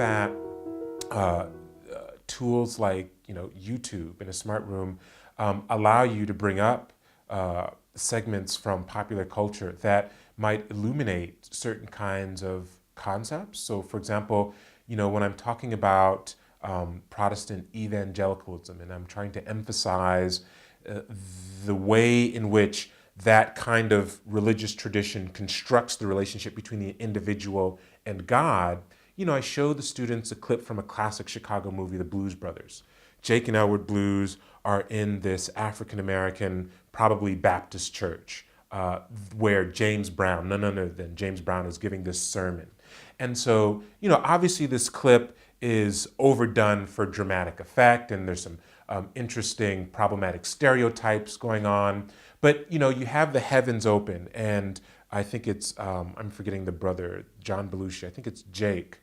that tools like YouTube and a smart room allow you to bring up segments from popular culture that might illuminate certain kinds of concepts. So, for example, when I'm talking about Protestant evangelicalism, and I'm trying to emphasize the way in which that kind of religious tradition constructs the relationship between the individual and God, I show the students a clip from a classic Chicago movie, The Blues Brothers. Jake and Elwood Blues are in this African-American, probably Baptist church, where James Brown, none other than James Brown, is giving this sermon. And so, obviously this clip is overdone for dramatic effect, and there's some interesting problematic stereotypes going on. But, you have the heavens open, and I think it's, I'm forgetting the brother, John Belushi, I think it's Jake.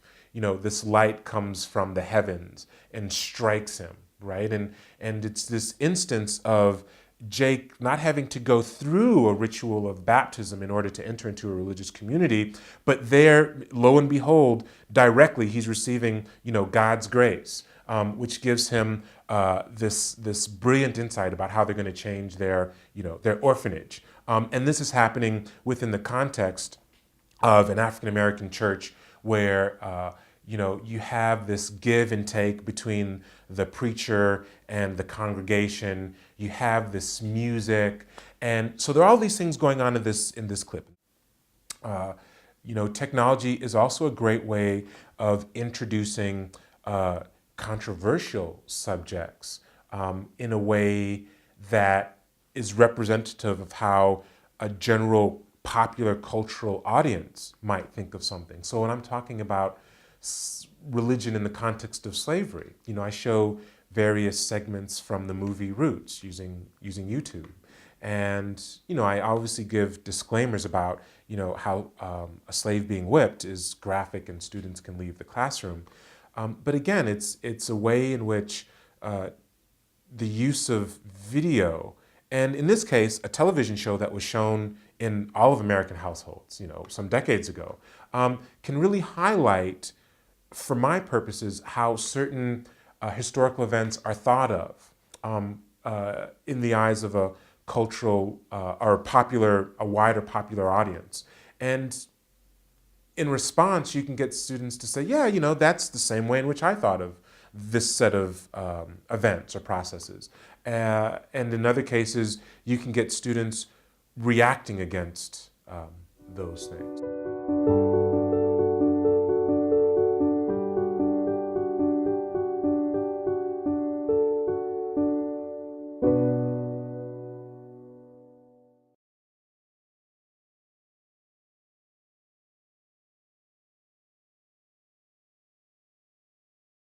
This light comes from the heavens and strikes him, right? And it's this instance of Jake not having to go through a ritual of baptism in order to enter into a religious community, but there, lo and behold, directly he's receiving, God's grace, which gives him this brilliant insight about how they're going to change their orphanage. And this is happening within the context of an African-American church where you have this give and take between the preacher and the congregation. You have this music, and so there are all these things going on in this clip. Technology is also a great way of introducing controversial subjects in a way that is representative of how a general popular cultural audience might think of something. So when I'm talking about religion in the context of slavery, I show various segments from the movie Roots using YouTube. And, I obviously give disclaimers about, how a slave being whipped is graphic and students can leave the classroom. But again, it's a way in which the use of video, and in this case, a television show that was shown in all of American households, some decades ago, can really highlight, for my purposes, how certain historical events are thought of in the eyes of a cultural a wider popular audience. And in response, you can get students to say, yeah, that's the same way in which I thought of this set of events or processes. And in other cases, you can get students reacting against those things.